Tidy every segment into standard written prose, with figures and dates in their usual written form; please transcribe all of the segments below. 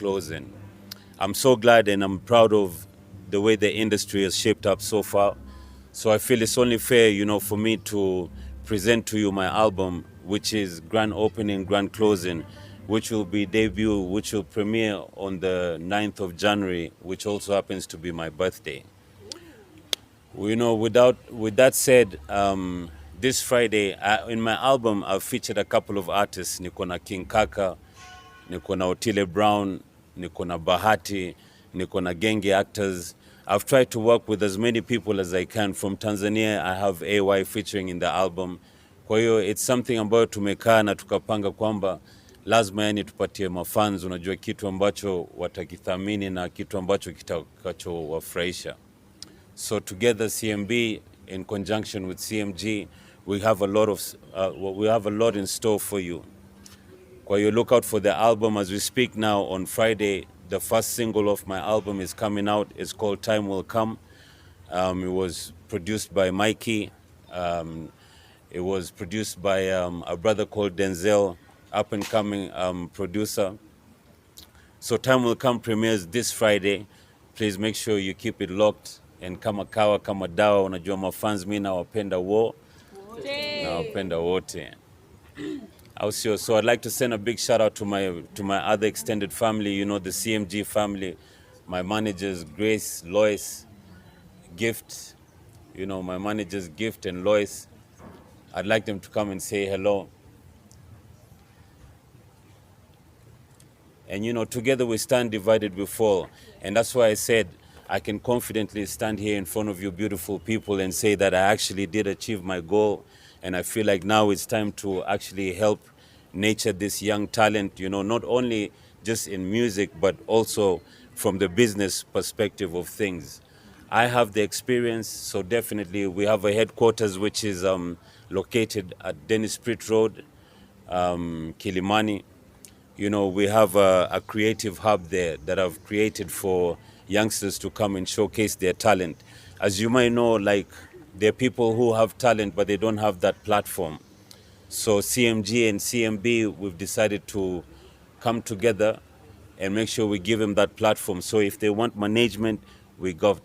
closing. I'm so glad and I'm proud of the way the industry has shaped up so far. So I feel it's only fair, for me to present to you my album, which is Grand Opening, Grand Closing, which will be debut, which will premiere on the 9th of January, which also happens to be my birthday. With that said, this Friday, in my album, I've featured a couple of artists. Niko na King Kaka, niko na Otile Brown, niko na Bahati, niko na Genge actors. I've tried to work with as many people as I can. From Tanzania, I have AY featuring in the album. Kwa hiyo, it's something ambayo tumekaa na tukapanga kwamba lazima yani tupatie mafans, unajua kitu ambacho watakithamini na kitu ambacho kitakachowafurahisha. So together, CMB in conjunction with CMG, we have a lot in store for you. Kwa hiyo, look out for the album as we speak now on Friday. The first single of my album is coming out. It's called Time Will Come. It was produced by Mikey. It was produced by a brother called Denzel, up and coming producer. So Time Will Come premieres this Friday. Please make sure you keep it locked. And kama kawa, kama dawa, unajua mafans mi nawapenda wote. So I'd like to send a big shout out to my other extended family, the CMG family, my managers, Grace, Lois, Gift, my managers, Gift and Lois. I'd like them to come and say hello. And, together we stand, divided we fall. And that's why I said I can confidently stand here in front of you beautiful people and say that I actually did achieve my goal. And I feel like now it's time to actually help nurture this young talent, not only just in music, but also from the business perspective of things. I have the experience, so definitely we have a headquarters which is located at Dennis Pritt Road, Kilimani. We have a creative hub there that I've created for youngsters to come and showcase their talent. As you might know, there are people who have talent, but they don't have that platform. So CMG and CMB, we've decided to come together and make sure we give them that platform. So if they want management, we've got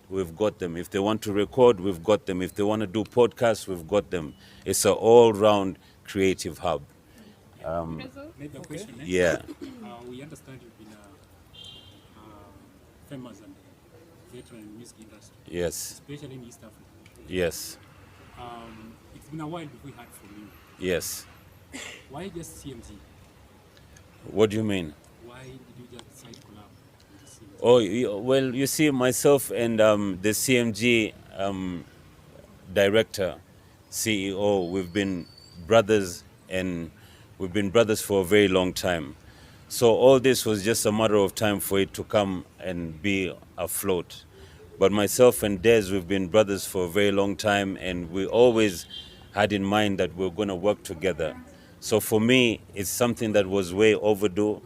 them. If they want to record, we've got them. If they want to do podcasts, we've got them. It's an all-round creative hub. Maybe a question, yeah. We understand you've been famous and veteran in the music industry. Yes. Especially in East Africa. Yes. It's been a while before we heard from you. Yes. Why just CMG? What do you mean? Why did you just decide to collab with CMG? Oh, well, you see, myself and the CMG director, CEO, we've been brothers, and we've been brothers for a very long time. So all this was just a matter of time for it to come and be afloat. But myself and Des, we've been brothers for a very long time, and we always had in mind that we're going to work together. So for me, it's something that was way overdue,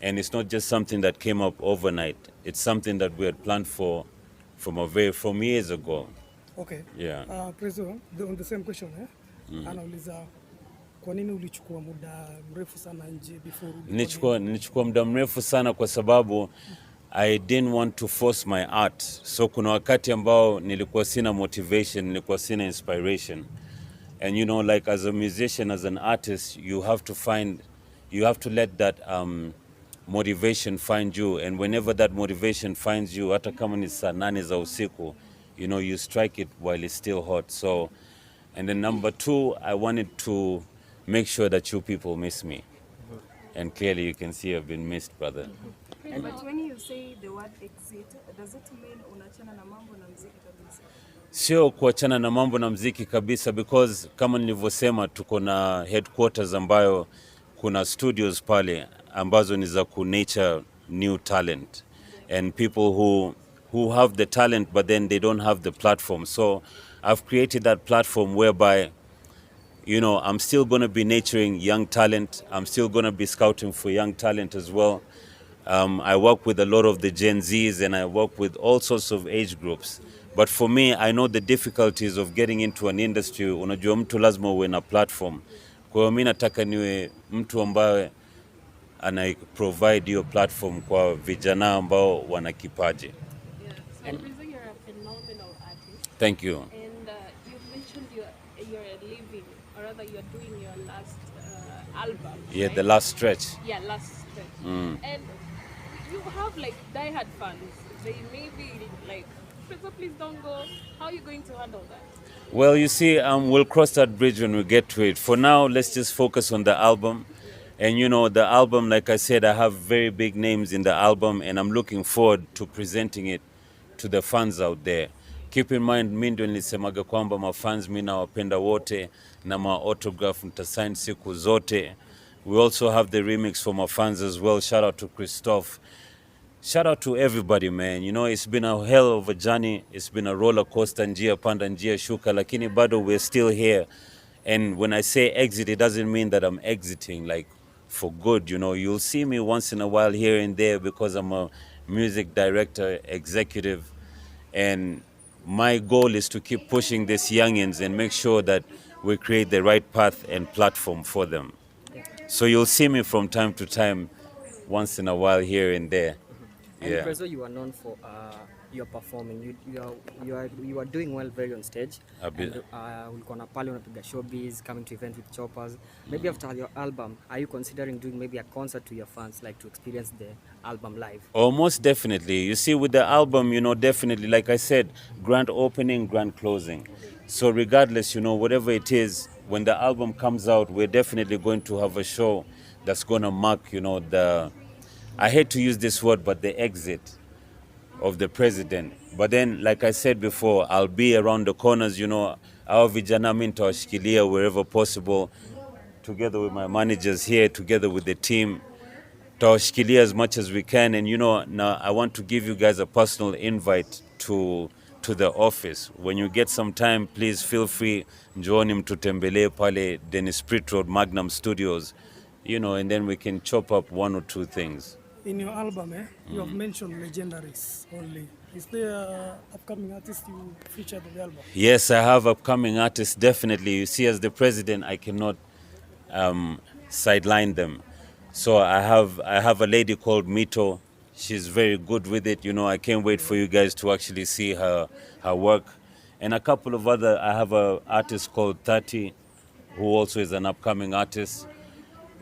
and it's not just something that came up overnight. It's something that we had planned for from years ago. Okay. Yeah. Prezzo, on the same question, anauliza kwa nini ulichukua muda mrefu sana nje before? Nilichukua muda mrefu sana kwa sababu I didn't want to force my art. So kuna wakati ambao nilikuwa sina motivation, nilikuwa sina inspiration. And as a musician, as an artist, you have to let that motivation find you. And whenever that motivation finds you, hata kama ni saa 8 za usiku, you strike it while it's still hot. So, and then number 2, I wanted to make sure that you people miss me. And clearly you can see I've been missed, brother. But when you say the word exit, does it mean unachana na mambo na muziki kabisa? Sio kuachana na mambo na muziki kabisa, because kama nilivyosema tuko na headquarters ambayo kuna studios pale ambazo ni za ku-nurture new talent and people who have the talent but then they don't have the platform. So I've created that platform whereby I'm still going to be nurturing young talent. I'm still going to be scouting for young talent as well. I work with a lot of the Gen Zs and I work with all sorts of age groups. But for me, I know the difficulties of getting into an industry. Unajua mtu lazima uwe na platform. Kwa hiyo mimi nataka niwe mtu ambaye provide hiyo platform kwa vijana ambao wana kipaji. Yeah. So Prezzo, you're a phenomenal artist. Thank you. And you mentioned you're leaving, or rather you're doing your last album. Yeah, right? the last stretch. Yeah, last stretch. And you have like diehard fans. They may be like, Prezzo, please don't go. How are you going to handle that? Well, you see, we'll cross that bridge when we get to it. For now, let's just focus on the album. And you know, the album, like I said, I have very big names in the album, and I'm looking forward to presenting it to the fans out there. Keep in mind, mi ndio nilisemaga kwamba mafans mi nawapenda wote na autograph nitasign siku zote. We also have the remix for my fans as well. Shout out to Christophe. Shout out to everybody, man. You know, it's been a hell of a journey. It's been a roller coaster, njia panda, njia shuka, lakini bado we're still here. And when I say exit, it doesn't mean that I'm exiting like for good. You know, you'll see me once in a while here and there because I'm a music director, executive, and my goal is to keep pushing these youngins and make sure that we create the right path and platform for them. So you'll see me from time to time, once in a while here and there. And Yeah. Prezzo, you are known for your performing. You are doing well very on stage. A bit. And ulikuwa na pale unapiga showbiz, coming to event with choppers. Maybe after your album, are you considering doing maybe a concert to your fans, like to experience the album live? Oh, most definitely. You see, with the album, you know, definitely, like I said, grand opening, grand closing. So regardless, you know, whatever it is, when the album comes out, we're definitely going to have a show that's going to mark, you know, I hate to use this word, but the exit of the president. But then, like I said before, I'll be around the corners, you know, our vijana mi nitawashikilia wherever possible, together with my managers here, together with the team. Tawashikilia as much as we can. And you know, now I want to give you guys a personal invite to the office. When you get some time, please feel free, njooni mtutembelee pale Dennis Pritt Road, Magnum Studios, you know, and then we can chop up one or two things. In your album, you have mentioned legendaries only. Is there upcoming artist you featured in the album? Yes, I have upcoming artists, definitely. You see, as the president, I cannot sideline them. So I have a lady called Mito. She's very good with it. You know, I can't wait for you guys to actually see her work. And a couple of other, I have an artist called 30, who also is an upcoming artist.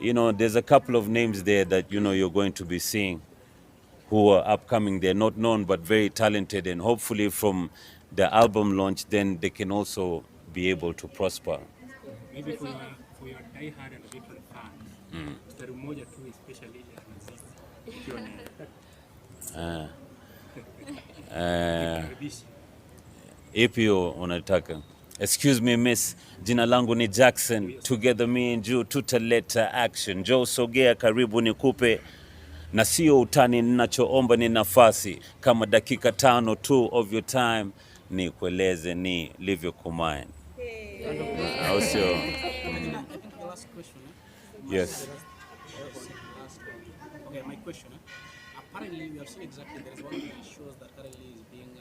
You know, there's a couple of names there that, you know, you're going to be seeing who are upcoming. They're not known, but very talented. And hopefully from the album launch, then they can also be able to prosper. Maybe for your diehard and veteran fans, story moja tu especially ya muziki. Ukiwa na karibisha. Ipi hiyo unataka? Excuse me miss, jina langu ni Jackson. Together me and you tutaleta action. Joe sogea karibu nikupe, na sio utani, ninachoomba ni nafasi kama dakika 5 tu of your time, ni kueleze ni livyo kumain. Au sio? The last question. Yes. Okay, my question. Apparently, we have seen exactly there is one of the shows that currently is being,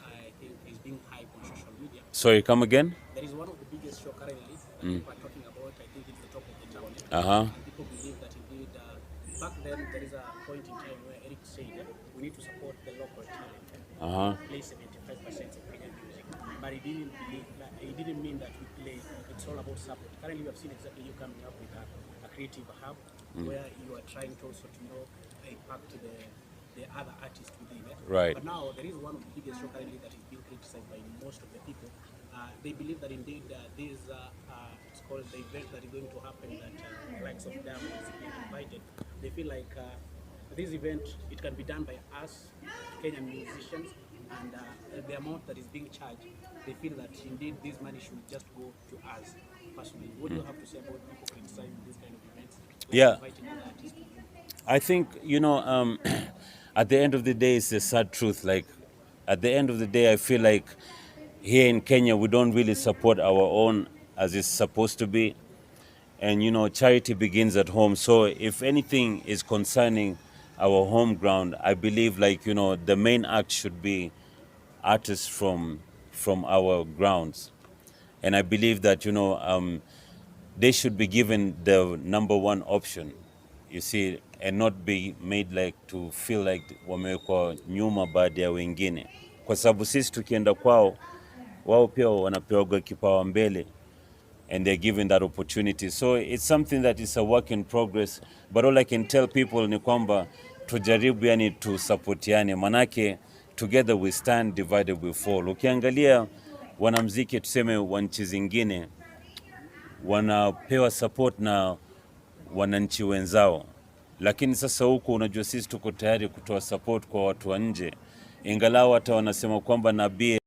I think, is being hyped on social media. Sorry, come again? There is one of the biggest show currently that people are talking about. I think it's the top of the town. Uh-huh. And people believe that indeed, back then there is a point in time where Eric said we need to support the local talent. Uh-huh. Play 75% of Kenyan music, but he didn't believe that. He didn't mean that we play. It's all about support. Currently, we have seen exactly you coming up with a creative hub where you are trying to also to impact the other artists within it. Right. But now there is one of the biggest show currently that is being criticized by most of the people. They believe that indeed this it's called the event that is going to happen that the likes of Diamond is being invited. They feel like this event, it can be done by us, Kenyan musicians, and the amount that is being charged, they feel that indeed this money should just go to us personally. What do you have to say about people criticizing this kind of events? Yeah. Inviting other artists to do? I think, you know, at the end of the day, it's the sad truth. Like, at the end of the day, I feel like here in Kenya, we don't really support our own as it's supposed to be. And, you know, charity begins at home. So if anything is concerning our home ground, I believe, like, you know, the main act should be artists from our grounds. And I believe that, you know, they should be given the number one option. you see, and not be made like to feel like wamewekwa nyuma baada ya wengine, kwa sababu sisi tukienda kwao, wao pia wanapewa kipawa mbele, and they're given that opportunity. So it's something that is a work in progress, but all I can tell people ni kwamba tujaribu yani tusapotiane, manake together we stand, divided we fall. Ukiangalia wanamuziki tuseme wa nchi zingine wanapewa support na wananchi wenzao, lakini sasa huku unajua sisi tuko tayari kutoa support kwa watu wa nje, ingalau hata wanasema kwamba nabii